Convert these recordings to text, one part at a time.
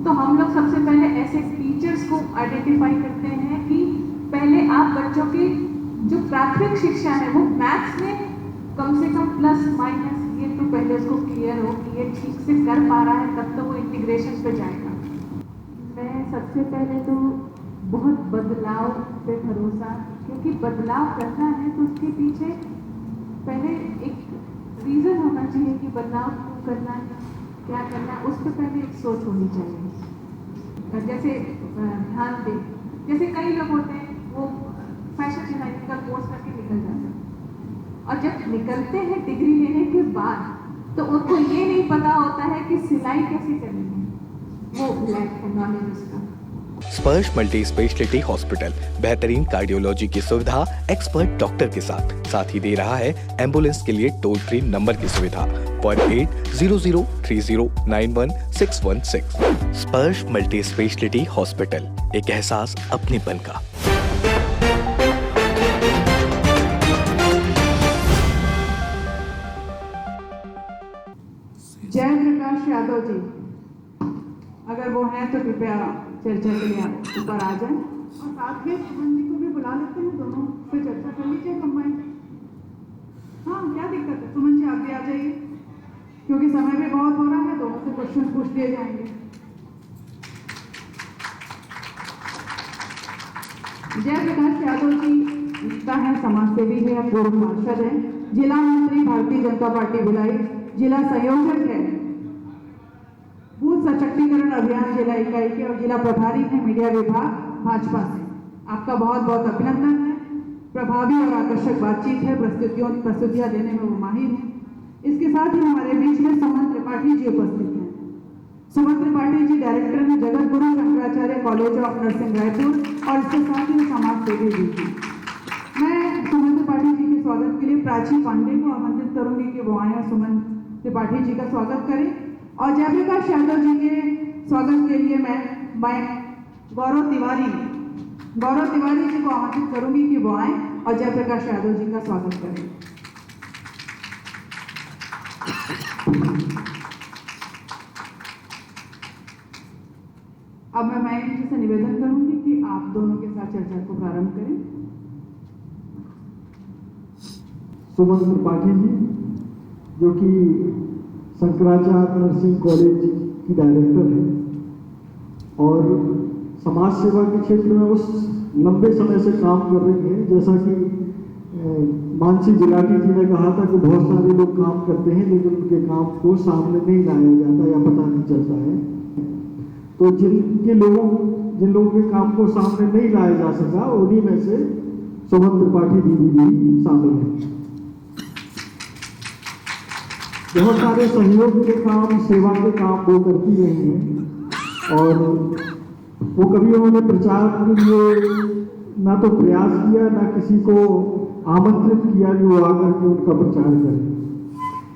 तो हम लोग सबसे पहले ऐसे टीचर्स को आइडेंटिफाई करते हैं कि पहले आप बच्चों की जो प्राथमिक शिक्षा है वो मैथ्स में कम से कम प्लस माइनस ये तो पहले उसको क्लियर हो कि ये ठीक से कर पा रहा है, तब तो वो इंटीग्रेशन पे जाएगा। मैं सबसे पहले तो बहुत बदलाव पे भरोसा, क्योंकि बदलाव करना है तो उसके पीछे पहले एक रीज़न होना चाहिए कि बदलाव क्यों करना है, क्या करना है, उस पर पहले एक सोच होनी चाहिए। जैसे ध्यान दें, जैसे कई लोग होते हैं वो फैशन डिजाइनिंग का कोर्स करके निकल जाते हैं और जब निकलते हैं डिग्री लेने के बाद तो उनको ये नहीं पता होता है कि सिलाई कैसे करनी है, वो लैक है नॉलेज उसका। स्पर्श मल्टी स्पेशलिटी हॉस्पिटल बेहतरीन कार्डियोलॉजी की सुविधा एक्सपर्ट डॉक्टर के साथ ही दे रहा है एम्बुलेंस के लिए टोल फ्री नंबर की सुविधा 480030911616। स्पर्श मल्टी स्पेशलिटी हॉस्पिटल, एक एहसास अपनेपन का। जयप्रकाश यादव जी, अगर वो हैं तो कृपया चर्चा के लिए ऊपर आ जाए, और साथ में सुमन जी को भी बुला लेते हैं, दोनों पे चर्चा कर लीजिए कंबाइन। हाँ, क्या दिक्कत है, सुमन जी आप भी आ जाइए, क्योंकि समय भी बहुत हो रहा है, दोनों से क्वेश्चन पूछ लिए जाएंगे। जयप्रकाश यादव जी का है समाजसेवी है, पूर्व पार्षद है, जिला मंत्री भारतीय जनता पार्टी भिलाई, जिला संयोजक है बूथ सशक्तिकरण अभियान जिला इकाई के, और जिला प्रभारी है मीडिया विभाग भाजपा से। आपका बहुत बहुत अभिनंदन है। प्रभावी और आकर्षक बातचीत है, प्रस्तुतियां देने में वो माहिर हैं। इसके साथ ही हमारे बीच में सुमन त्रिपाठी जी उपस्थित हैं। सुमन त्रिपाठी जी डायरेक्टर हैं Jagat Guru Shankaracharya college of nursing Raipur, और इसके साथ ही समाज सेवी जी हैं। मैं सुमन त्रिपाठी जी के स्वागत के लिए प्राची पांडे को आमंत्रित करूंगी कि वो आए सुमन त्रिपाठी जी का स्वागत करें, और जयप्रकाश यादव जी के स्वागत के लिए मैं गौरव तिवारी जी को आमंत्रित करूंगी कि वो आए और जयप्रकाश यादव जी का स्वागत करें। अब मैं मयंक जी से निवेदन करूंगी कि आप दोनों के साथ चर्चा को प्रारंभ करें। सुमन त्रिपाठी जी, जो कि शंकराचार्य नर्सिंग कॉलेज की डायरेक्टर है और समाज सेवा के क्षेत्र में उस लंबे समय से काम कर रही हैं। जैसा कि मानसी गुलाटी जी ने कहा था कि बहुत सारे लोग काम करते हैं लेकिन उनके काम को सामने नहीं लाया जाता या पता नहीं चलता है। तो जिन लोगों के काम को सामने नहीं लाया जा सका, उन्हीं में से सुमन त्रिपाठी दीदी भी शामिल है। बहुत सारे सहयोग के काम, सेवा के काम वो करती रही हैं, और वो कभी उन्होंने प्रचार के लिए ना तो प्रयास किया, ना किसी को आमंत्रित किया कि वो आकर के उनका प्रचार करें।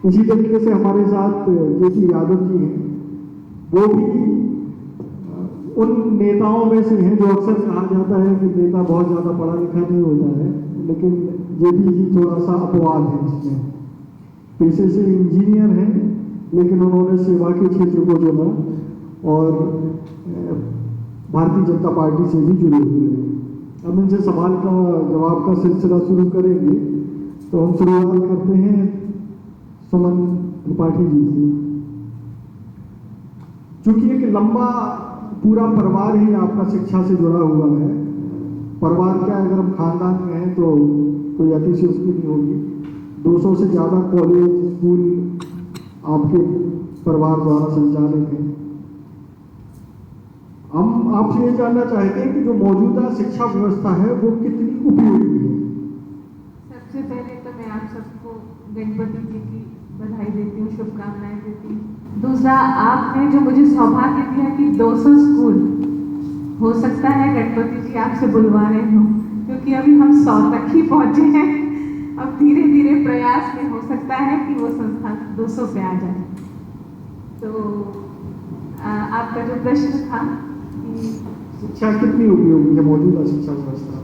इसी तरीके से हमारे साथ जेपी यादव जी हैं, वो भी उन नेताओं में से हैं जो अक्सर कहा जाता है कि नेता बहुत ज़्यादा पढ़ा लिखा नहीं होता है, लेकिन जेपी जी थोड़ा सा अपवाद है इसमें। पेशे से इंजीनियर हैं, लेकिन उन्होंने सेवा के क्षेत्र को चुना और भारतीय जनता पार्टी से भी जुड़े हुए हैं। अब इनसे सवाल का जवाब का सिलसिला शुरू करेंगे, तो हम शुरुआत करते हैं सुमन त्रिपाठी जी से। चूंकि एक लंबा पूरा परिवार ही आपका शिक्षा से जुड़ा हुआ है, परिवार क्या, अगर हम खानदान में हैं तो कोई अतिशयोक्ति नहीं होगी। 200 से ज़्यादा कॉलेज स्कूल आपके परिवार द्वारा संचालित हैं। हम आपसे ये जानना चाहते हैं कि जो मौजूदा शिक्षा व्यवस्था है वो कितनी उपयोगी है। सबसे पहले तो मैं आप सबको गणपति जी की बधाई देती हूँ, शुभकामनाएं देती हूँ। दूसरा, आपने जो मुझे सौभाग्य दिया कि 200 स्कूल, हो सकता है गणपति जी आपसे बुलवा रहे हों, क्योंकि अभी हम 100 तक ही पहुँचे हैं। अब धीरे धीरे प्रयास में हो सकता है कि वो संस्था 200 पे आ जाए। तो आपका जो प्रश्न था कि शिक्षा कितनी उपयोगी है, मौजूदा शिक्षा व्यवस्था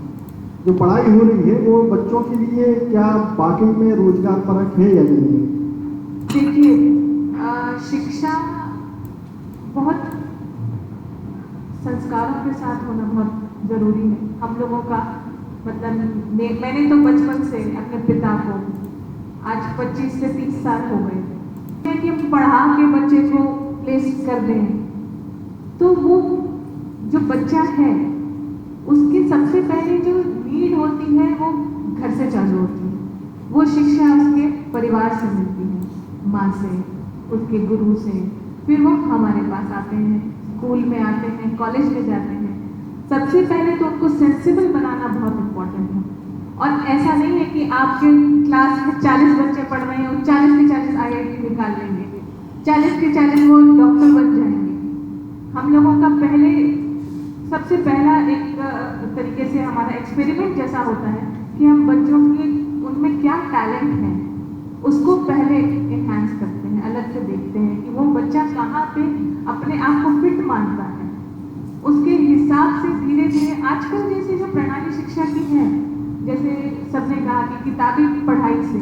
जो पढ़ाई हो रही है वो बच्चों के लिए क्या वाकई में रोजगार परक है या नहीं? देखिए, शिक्षा बहुत संस्कारों के साथ होना बहुत ज़रूरी है। हम लोगों का मतलब मैंने तो बचपन से अपने पिता को आज 25 से 30 साल हो गए कि हम पढ़ा के बच्चे को प्लेस कर दें, तो वो जो बच्चा है उसकी सबसे पहले जो नीड होती है वो घर से चालू होती है। वो शिक्षा उसके परिवार से मिलती है, माँ से, उसके गुरु से, फिर वो हमारे पास आते हैं, स्कूल में आते हैं, कॉलेज में जाते हैं। सबसे पहले तो उनको सेंसिबल बनाना बहुत इम्पोर्टेंट है। और ऐसा नहीं है कि आपके क्लास में 40 बच्चे पढ़ रहे हैं और 40 के 40 IIT निकाल लेंगे, 40 के 40 वो डॉक्टर बन जाएंगे। हम लोगों का पहले सबसे पहला एक तरीके से हमारा एक्सपेरिमेंट जैसा होता है कि हम बच्चों के उनमें क्या टैलेंट है उसको पहले एनहांस करते हैं, अलग से देखते हैं कि वो बच्चा कहाँ पे अपने आप को फिट मानता है। उसके हिसाब से धीरे धीरे आजकल जैसे जो प्रणाली शिक्षा की है, जैसे सबने कहा कि किताबी पढ़ाई से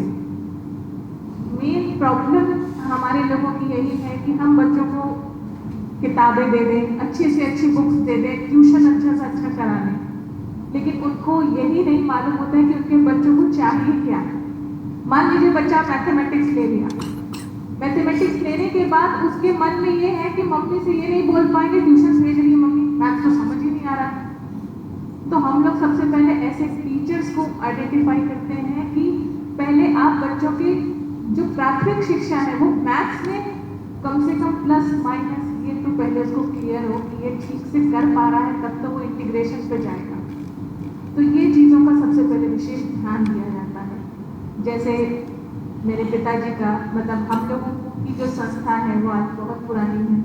मेन प्रॉब्लम हमारे लोगों की यही है कि हम बच्चों को किताबें दे दें, अच्छी से अच्छी बुक्स दे दें, ट्यूशन अच्छा से अच्छा करा लें, लेकिन उनको यही नहीं मालूम होता है कि उनके बच्चों को चाहिए क्या। मान लीजिए बच्चा मैथमेटिक्स ले लिया, मैथमेटिक्स लेने के बाद उसके मन में ये है कि मम्मी से ये नहीं बोल पाएंगे, ट्यूशन भेज रही है मम्मी, मैथ तो समझ ही नहीं आ रहा। तो हम लोग सबसे पहले ऐसे टीचर्स को आइडेंटिफाई करते हैं कि पहले आप बच्चों की जो प्राथमिक शिक्षा है वो मैथ्स में कम से कम प्लस माइनस ये तो पहले उसको क्लियर हो कि ये ठीक से कर पा रहा है, तब तो वो इंटीग्रेशन पे जाएगा। तो ये चीज़ों का सबसे पहले विशेष ध्यान दिया जाता है। जैसे मेरे पिताजी का मतलब हम लोगों की जो संस्था है वो आज बहुत पुरानी है।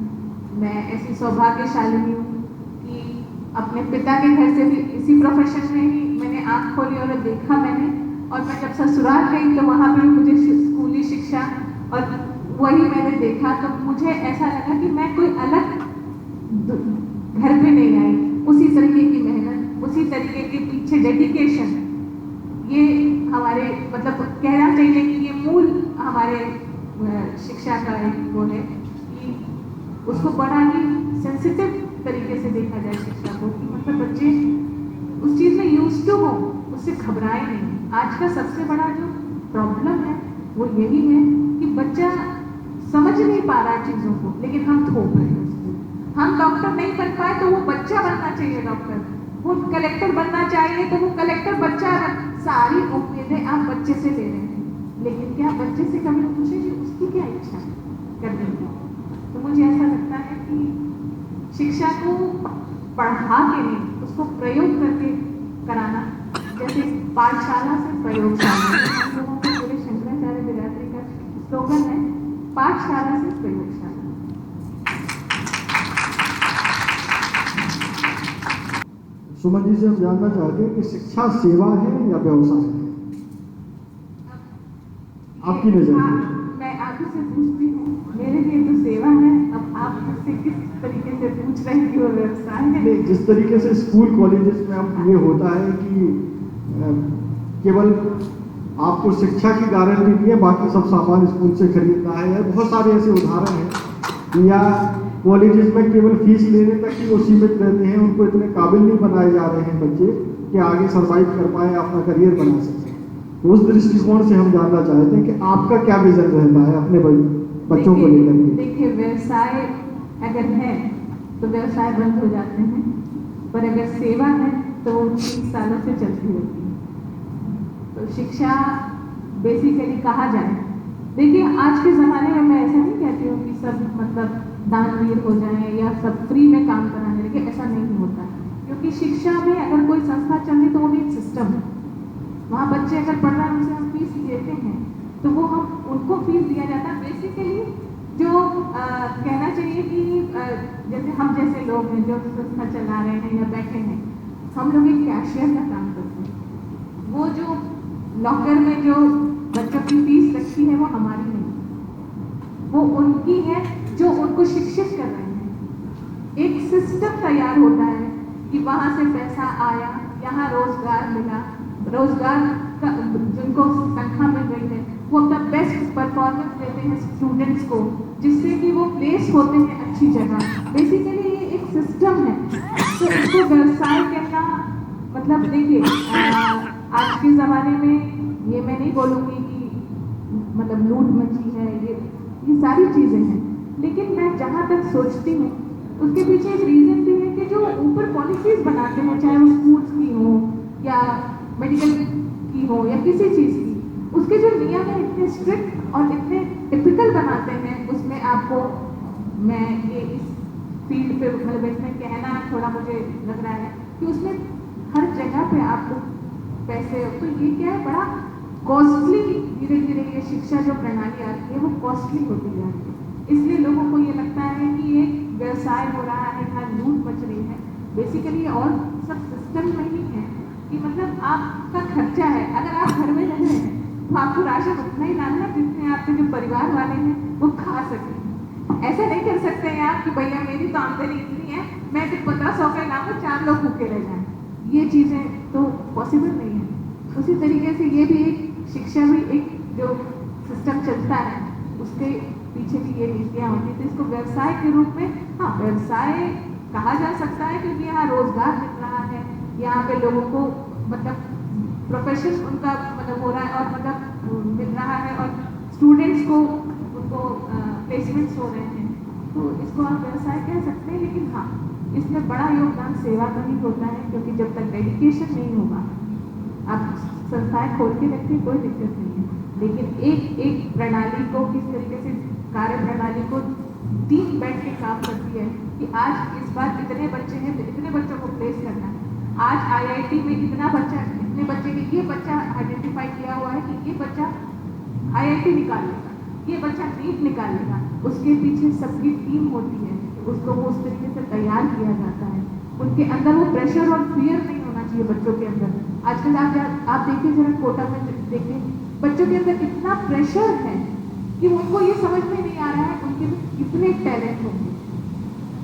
मैं ऐसी सौभाग्यशालिनी हूँ कि अपने पिता के घर से भी इसी प्रोफेशन में ही मैंने आँख खोली और देखा मैंने, और मैं जब ससुराल गई तो वहाँ पर मुझे स्कूली शिक्षा और वही मैंने देखा, तो मुझे ऐसा लगा कि मैं कोई अलग घर पे नहीं आई। उसी तरीके की मेहनत, उसी तरीके के पीछे डेडिकेशन, ये हमारे मतलब कहना चाहिए कि ये मूल हमारे शिक्षा का एक वो है कि उसको बड़ा ही सेंसिटिव तरीके से देखा जाए शिक्षा को, कि मतलब बच्चे उस चीज़ में यूज टू हो, उससे घबराए नहीं। आज का सबसे बड़ा जो प्रॉब्लम है वो यही है कि बच्चा समझ नहीं पा रहा है चीज़ों को, लेकिन हम थोप रहे हैं उसको। हम डॉक्टर नहीं बन पाए तो वो बच्चा बनना चाहिए डॉक्टर, वो कलेक्टर बनना चाहिए तो वो कलेक्टर बच्चा। सारी उम्मीदें आप बच्चे से ले रहे हैं, लेकिन क्या बच्चे से कभी पूछे कि उसकी क्या इच्छा करने की? तो मुझे ऐसा लगता है कि शिक्षा को पढ़ा के नहीं, उसको प्रयोग करके कराना, जैसे पाठशाला से प्रयोगशाला। हम लोगों के पूरे शंकराचार्य विद्यार्थी का स्लोगन है, पाठशाला से प्रयोगशाला। सुमन जी से हम जानना चाहते हैं कि शिक्षा सेवा है या व्यवसाय है, आपकी नजर में? मैं आप ही से पूछती हूँ, मेरे लिए तो सेवा है। अब आप मुझसे किस तरीके से पूछ रहे हैं कि वो व्यवसाय है? नहीं, जिस तरीके से स्कूल कॉलेजेस में अब ये होता है कि केवल आपको शिक्षा की गारंटी नहीं है, बाकी सब सामान स्कूल से खरीदना है। बहुत सारे ऐसे उदाहरण हैं, या कॉलेजेस में केवल फीस लेने तक ही वो सीमित रहते हैं, उनको इतने काबिल नहीं बनाए जा रहे हैं बच्चे कि आगे सर्वाइव कर पाए, अपना करियर बना सकें। तो उस दृष्टिकोण से हम जानना चाहते हैं कि आपका क्या विजन रहता है अपने बच्चों को लेकर के? देखिए, व्यवसाय अगर है तो व्यवसाय बंद हो जाते हैं, पर अगर सेवा है तो 30 सालों से चलती रहती है। तो शिक्षा बेसिकली कहा जाए, देखिए आज के ज़माने में मैं ऐसा नहीं कहती हूँ कि सब मतलब दानवीर हो जाएं या सब फ्री में काम कराने लगे, ऐसा नहीं होता। क्योंकि शिक्षा में अगर कोई संस्था चल रही तो वो भी एक सिस्टम है। वहाँ बच्चे अगर पढ़ रहे हैं, उनसे हम फीस देते हैं, तो वो हम उनको फीस दिया जाता है। बेसिकली जो कहना चाहिए कि जैसे हम जैसे लोग हैं जो संस्था चला रहे हैं या बैठे हैं, हम लोग एक कैशियर का काम करते हैं। वो जो लॉकर में जो बच्चों की फीस रखी है वो हमारी नहीं, वो उनकी है जो उनको शिक्षित कर रहे हैं। एक सिस्टम तैयार होता है कि वहाँ से पैसा आया, यहाँ रोजगार मिला, रोजगार का जिनको तनख्वाह मिल रही है वो अपना बेस्ट परफॉर्मेंस देते हैं स्टूडेंट्स को, जिससे कि वो प्लेस होते हैं अच्छी जगह। बेसिकली ये एक सिस्टम है। मतलब देखिए आज के ज़माने में ये मैं नहीं बोलूँगी कि मतलब लूट मची है, ये सारी चीज़ें हैं, लेकिन मैं जहाँ तक सोचती हूँ उसके पीछे एक रीज़न भी है कि जो ऊपर पॉलिसीज़ बनाते हैं, चाहे वो स्कूल्स की हो या मेडिकल की हो या किसी चीज़ की, उसके जो नियम है इतने स्ट्रिक्ट और इतने टिपिकल बनाते हैं, उसमें आपको मैं ये इस फील्ड पे मतलब इसमें कहना थोड़ा मुझे लग रहा है कि उसमें हर जगह पे आपको पैसे, तो ये क्या है बड़ा कॉस्टली, धीरे धीरे ये शिक्षा जो प्रणाली आ रही है वो कॉस्टली होती जा रही है, इसलिए लोगों को ये लगता है कि एक व्यवसाय हो रहा है, यहाँ लूट मच रही है। बेसिकली और सब सिस्टम में ही है कि मतलब आपका खर्चा है, अगर आप घर में रह रहे हैं तो आपको राशन उतना ही डालना जितने आपके जो परिवार वाले हैं वो खा सकें। ऐसा नहीं कर सकते हैं आप कि भैया मेरी तो आमदनी इतनी है, मैं सिर्फ 1500 का लाऊंगा, 4 लोग भूखे रह जाएं, ये चीज़ें तो पॉसिबल नहीं है। उसी तरीके से ये भी एक शिक्षा भी एक जो सिस्टम चलता है उसके पीछे भी ये नीतियाँ होती है, तो इसको व्यवसाय के रूप में हाँ व्यवसाय कहा जा सकता है क्योंकि यहाँ रोजगार मिल रहा है, यहाँ पे लोगों को मतलब प्रोफेशन उनका मतलब हो रहा है और मतलब मिल रहा है और स्टूडेंट्स को उनको प्लेसमेंट्स हो रहे हैं, तो इसको आप व्यवसाय कह सकते हैं। लेकिन हाँ इसमें बड़ा योगदान सेवा का ही होता है, क्योंकि जब तक डेडिकेशन नहीं होगा आप संस्थाएं खोल के रखिए कोई दिक्कत नहीं है, लेकिन एक एक प्रणाली को किस तरीके से कार्य प्रणाली को टीम बैठ के काम करती है कि आज इस बार इतने बच्चे हैं तो इतने बच्चों को प्लेस करना है, आज आईआईटी में इतना बच्चा, इतने बच्चे ने ये बच्चा आइडेंटिफाई किया हुआ है कि ये बच्चा आईआईटी निकाल लेगा, ये बच्चा नीट निकाल लेगा, उसके पीछे सबकी टीम होती है, उसको वो उस तरीके से तैयार किया जाता है, उनके अंदर वो प्रेशर और फियर नहीं होना चाहिए बच्चों के अंदर। आजकल आप देखिए जरा कोटा में देखिए बच्चों के अंदर इतना प्रेशर है कि उनको ये समझ में नहीं आ रहा है उनके में कितने टैलेंट होंगे,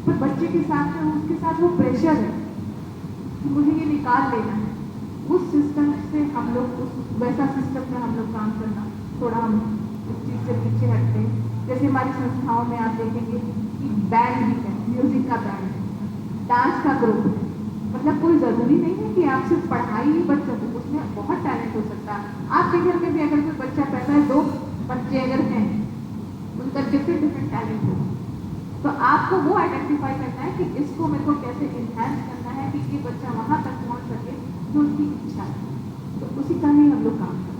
पर बच्चे के साथ में उसके साथ वो प्रेशर है कि मुझे ये निकाल लेना है। उस सिस्टम से हम लोग उस वैसा सिस्टम में हम लोग काम करना थोड़ा हम उस चीज़ से पीछे हटते हैं। जैसे हमारी संस्थाओं में आप देखेंगे कि बैंड भी है, म्यूजिक का बैंड है, डांस का ग्रुप है, मतलब कोई ज़रूरी नहीं है कि आप सिर्फ पढ़ाई ही बच्चों को, उसमें बहुत टैलेंट हो सकता है। आपके घर में भी अगर कोई बच्चा पैदा है, 2 बच्चे अगर हैं उनका डिफरेंट टैलेंट हो, तो आपको वो आइडेंटिफाई करना है कि इसको मेरे को कैसे इन्हांस करना है कि ये बच्चा वहाँ तक पहुँच सके जो उसकी इच्छा है, तो उसी का ही हम लोग काम करते हैं।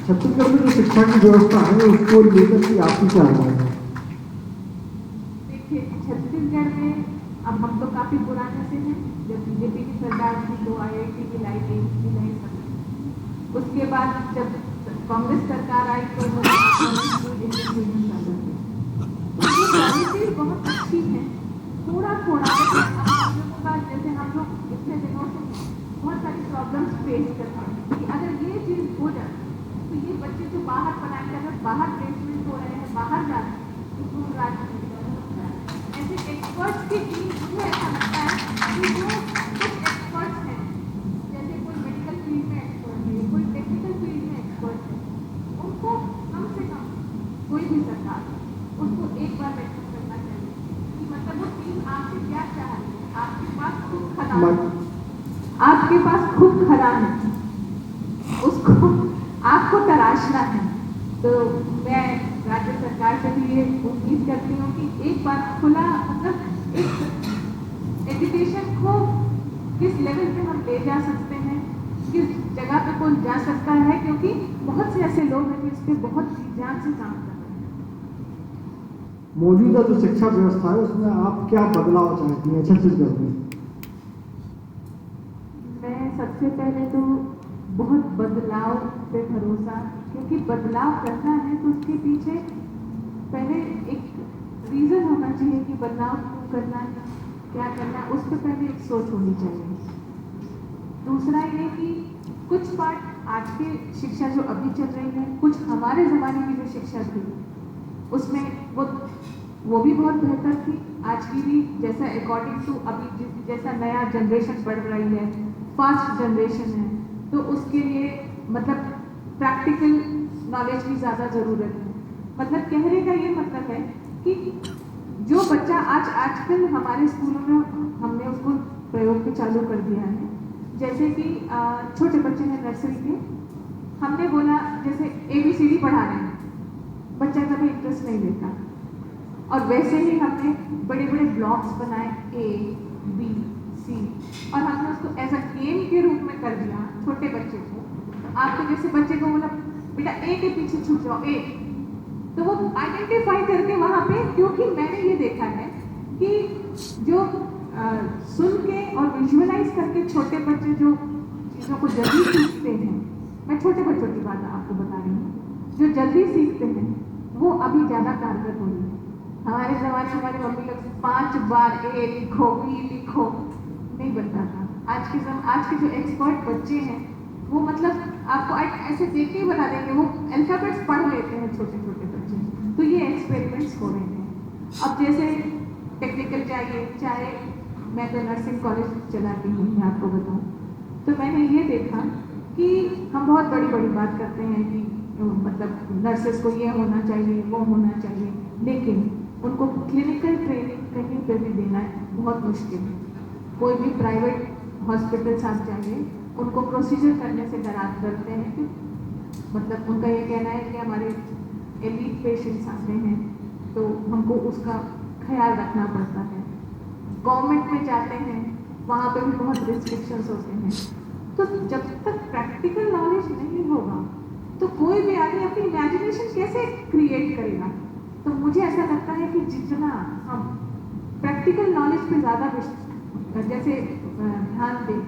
छत्तीसगढ़ में जो शिक्षा की व्यवस्था है उसको लेकर के आपकी क्या राय है? देखिए छत्तीसगढ़ में अब हम तो काफ़ी पुराने से हैं, जब बीजेपी की सरकार थी तो आईआईटी की लाई गई थी नई समय, उसके बाद जब कांग्रेस सरकार आई तो पॉलिसी बहुत अच्छी है, थोड़ा थोड़ा जैसे हम लोग इतने दिनों से बहुत सारी प्रॉब्लम्स फेस करते हैं कि अगर ये चीज़ हो जाए तो ये बच्चे जो बाहर पढ़ाएंगे, अगर बाहर प्लेसमेंट हो रहे हैं, बाहर जा रहे हैं तो दूर राज्य में ऐसे एक्सपर्ट्स की टीम, मुझे ऐसा लगता है कि जो कुछ एक्सपर्ट्स हैं, जैसे कोई मेडिकल फील्ड में एक्सपर्ट है, कोई टेक्निकल फील्ड में एक्सपर्ट है, उनको कम से कम कोई भी सरकार उसको एक बार बैठक करना चाहिए कि मतलब वो टीम आपसे क्या चाह रही है, आपके पास खुद खदान, आपके पास खुद खदान है, उसको आपको तराशना है। तो मैं राज्य सरकार से भी ये उम्मीद करती हूँ कि एक बार खुला मतलब एक एजुकेशन को किस लेवल पे हम ले जा सकते हैं, किस जगह पे कौन जा सकता है, क्योंकि बहुत से ऐसे लोग हैं जो इस पर बहुत जान से काम कर रहे हैं। मौजूदा जो शिक्षा व्यवस्था है उसमें आप क्या बदलाव चाहती हैं छत्तीसगढ़ में? मैं सबसे पहले तो बहुत बदलाव पे भरोसा, क्योंकि बदलाव करना है तो उसके पीछे पहले एक रीज़न होना चाहिए कि बदलाव क्यों करना है, क्या करना है, उस पर पहले एक सोच होनी चाहिए। दूसरा ये कि कुछ पार्ट आज के शिक्षा जो अभी चल रही है, कुछ हमारे ज़माने की जो शिक्षा थी उसमें वो भी बहुत बेहतर थी, आज की भी जैसा अकॉर्डिंग टू अभी जैसा नया जनरेशन बढ़ रही है, फास्ट जनरेशन है, तो उसके लिए मतलब प्रैक्टिकल नॉलेज की ज़्यादा ज़रूरत है। मतलब कहने का ये मतलब है कि जो बच्चा आजकल हमारे स्कूलों में हमने उसको प्रयोग भी चालू कर दिया है। जैसे कि छोटे बच्चे हैं नर्सरी के, हमने बोला जैसे ABCD पढ़ा रहे हैं, बच्चा कभी इंटरेस्ट नहीं लेता, और वैसे ही हमने बड़े बड़े ब्लॉक्स बनाए A, B, C, और हमने उसको एज अ गेम के रूप में कर दिया छोटे बच्चे को। आपको जैसे बच्चे को बोला बेटा A के पीछे छुप जाओ, A, तो वो आइडेंटिफाई करके वहाँ पे, क्योंकि मैंने ये देखा है कि जो सुन के और विजुअलाइज करके छोटे बच्चे जो चीज़ों को जल्दी सीखते हैं, मैं छोटे बच्चों की बात आपको बता रही हूँ, जो जल्दी सीखते हैं वो अभी ज़्यादा कारगर हो रही है। हमारे ज़माने में हमारे मम्मी लोग 5 बार A लिखो, B लिखो नहीं बनता था। आज के जो एक्सपर्ट बच्चे हैं वो मतलब आपको ऐसे देख के ही बता देंगे, वो अल्फाबेट्स पढ़ लेते हैं छोटे छोटे बच्चे। तो ये एक्सपेरिमेंट्स हो रहे हैं। अब जैसे टेक्निकल चाहिए, चाहे मैं तो नर्सिंग कॉलेज चलाती हूँ, मैं आपको बताऊँ, तो मैंने ये देखा कि हम बहुत बड़ी बड़ी बात करते हैं कि मतलब नर्सेस को ये होना चाहिए, वो होना चाहिए, लेकिन उनको क्लिनिकल ट्रेनिंग कहीं पे भी देना बहुत मुश्किल है। कोई भी प्राइवेट हॉस्पिटल्स आप जाइए, उनको प्रोसीजर करने से डरते हैं कि मतलब उनका ये कहना है कि हमारे एलीट पेशेंट्स आते हैं तो हमको उसका ख्याल रखना पड़ता है। गवर्नमेंट में जाते हैं, वहाँ पे भी बहुत रिस्ट्रिक्शंस होते हैं। तो जब तक प्रैक्टिकल नॉलेज नहीं होगा तो कोई भी आदमी अपनी इमेजिनेशन कैसे क्रिएट करेगा। तो मुझे ऐसा लगता है कि जितना हम प्रैक्टिकल नॉलेज पे ज़्यादा जैसे ध्यान दें,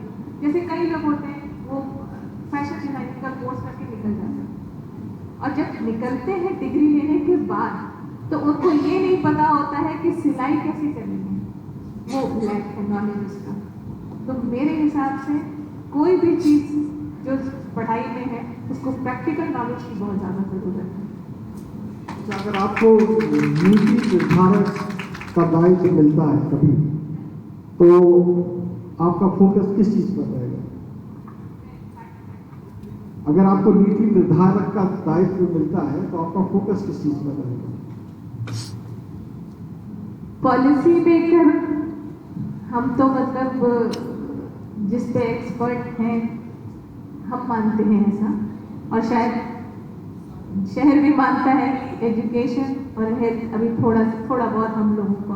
जैसे कई लोग होते हैं वो फैशन डिजाइनिंग का कोर्स करके निकल जाते हैं, और जब निकलते हैं डिग्री लेने के बाद तो उनको ये नहीं पता होता है कि सिलाई कैसे करनी है, वो लैक है नॉलेज उसका। तो मेरे हिसाब से कोई भी चीज़ जो पढ़ाई में है उसको प्रैक्टिकल नॉलेज की बहुत ज़्यादा ज़रूरत है। अगर आपको नीति निर्धारक का दायित्व मिलता है कभी, तो आपका फोकस किस चीज़ पर रहेगा? अगर आपको नीति निर्धारक का दायित्व मिलता है तो आपका फोकस किस चीज़ पर रहेगा? पॉलिसी मेकर हम तो मतलब जिस पे एक्सपर्ट हैं हम मानते हैं ऐसा, और शायद शहर भी मानता है कि एजुकेशन और हेल्थ अभी थोड़ा बहुत हम लोगों को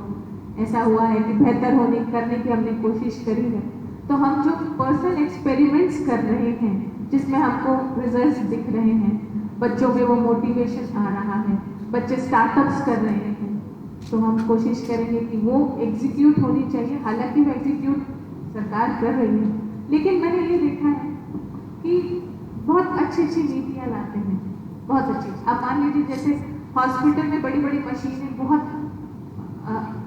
ऐसा हुआ है कि बेहतर करने की हमने कोशिश करी है। तो हम जो पर्सनल एक्सपेरिमेंट्स कर रहे हैं जिसमें हमको रिजल्ट्स दिख रहे हैं, बच्चों में वो मोटिवेशन आ रहा है, बच्चे स्टार्टअप्स कर रहे हैं, तो हम कोशिश करेंगे कि वो एग्जीक्यूट होनी चाहिए। हालांकि वो एग्जीक्यूट सरकार कर रही है, लेकिन मैंने ये देखा है कि बहुत अच्छी नीतियाँ लाते हैं, बहुत अच्छी। अब मान लीजिए जैसे हॉस्पिटल में बड़ी बड़ी मशीनें बहुत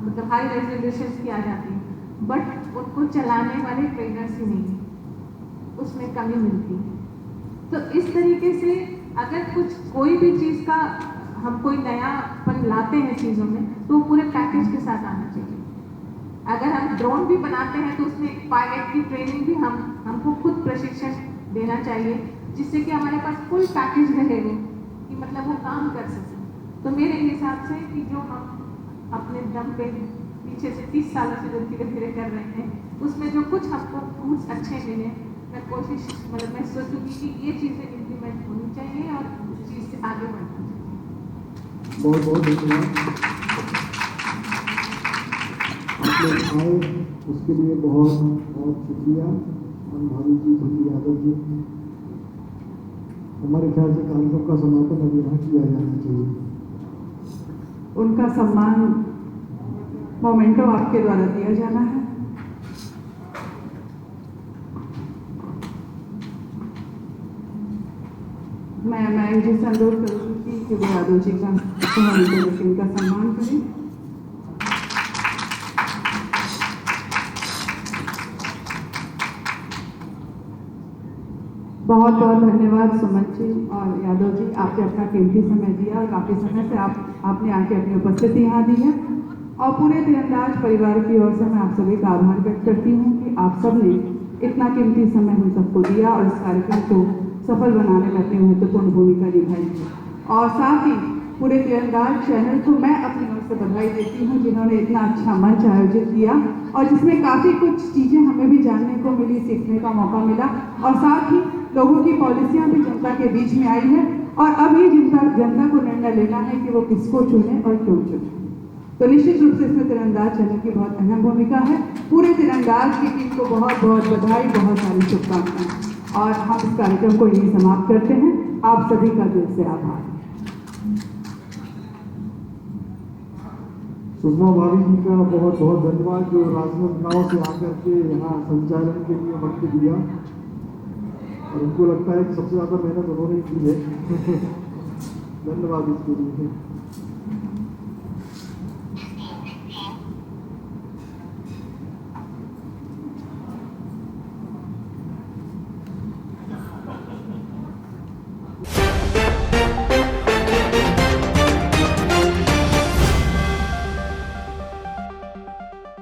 मतलब हाई रेजोल्यूशन की आ जाती हैं, बट उनको चलाने वाले ट्रेनर्स ही नहीं है, उसमें कमी मिलती है। तो इस तरीके से अगर कोई भी चीज़ का हम कोई नयापन लाते हैं चीज़ों में, तो पूरे पैकेज के साथ आना चाहिए। अगर हम ड्रोन भी बनाते हैं तो उसमें एक पायलट की ट्रेनिंग भी हमको खुद प्रशिक्षण देना चाहिए, जिससे कि हमारे पास फुल पैकेज रहेगा कि मतलब वो काम कर सकें। तो मेरे हिसाब से कि जो हम अपने दम पे पीछे से 30 सालों से जो धीरे धीरे कर रहे हैं, उसमें जो कुछ हमको फ्रूट्स अच्छे मिले, मैं कोशिश मतलब मैं सोचूंगी कि ये चीज़ें इम्प्लीमेंट होनी चाहिए और उस चीज़ से आगे बढ़ना चाहिए। बहुत बहुत धन्यवाद। आप लोग आए उसके लिए बहुत बहुत शुक्रिया। भाभी जी, धुली यादव जी, हमारे ख्याल से कार्यक्रम का समापन अभी यहाँ किया जाना चाहिए। उनका सम्मान मोमेंटो आपके द्वारा दिया जाना है। मैं इनसे अनुरोध करूँगी कि वे यादव जी का इनका सम्मान करें। बहुत बहुत धन्यवाद सुमन जी और यादव जी, आपने अपना कीमती समय दिया और काफ़ी समय से आपने आके अपनी उपस्थिति यहाँ दी है, और पूरे तीरंदाज परिवार की ओर से मैं आप सभी का आभार व्यक्त करती हूँ कि आप सब ने इतना कीमती समय हम सबको दिया और इस कार्यक्रम को सफल बनाने में अपनी महत्वपूर्ण भूमिका निभाई है। और साथ ही पूरे तीरंदाज चैनल को मैं अपनी ओर से बधाई देती हूँ, जिन्होंने इतना अच्छा मंच आयोजित किया और जिसमें काफ़ी कुछ चीज़ें हमें भी जानने को मिली, सीखने का मौका मिला और साथ ही लोगों की पॉलिसियाँ भी जनता के बीच में आई है और अब ये जनता को निर्णय लेना है कि वो किसको चुने और क्यों चुने। तो निश्चित रूप से इसमें तीरंदाज चैनल की बहुत अहम भूमिका है। पूरे तीरंदाज की टीम को बहुत बहुत बधाई, बहुत सारी शुभकामनाएं और हम इस कार्यक्रम को यहीं समाप्त करते हैं। आप सभी का दिल से आभार। सुषमा भाभी जी का बहुत बहुत धन्यवाद, जो राजनांदगांव से आकर के यहाँ संचालन के लिए वक्त दिया और उनको लगता है कि सबसे ज़्यादा मेहनत उन्होंने की है। धन्यवाद इसके लिए।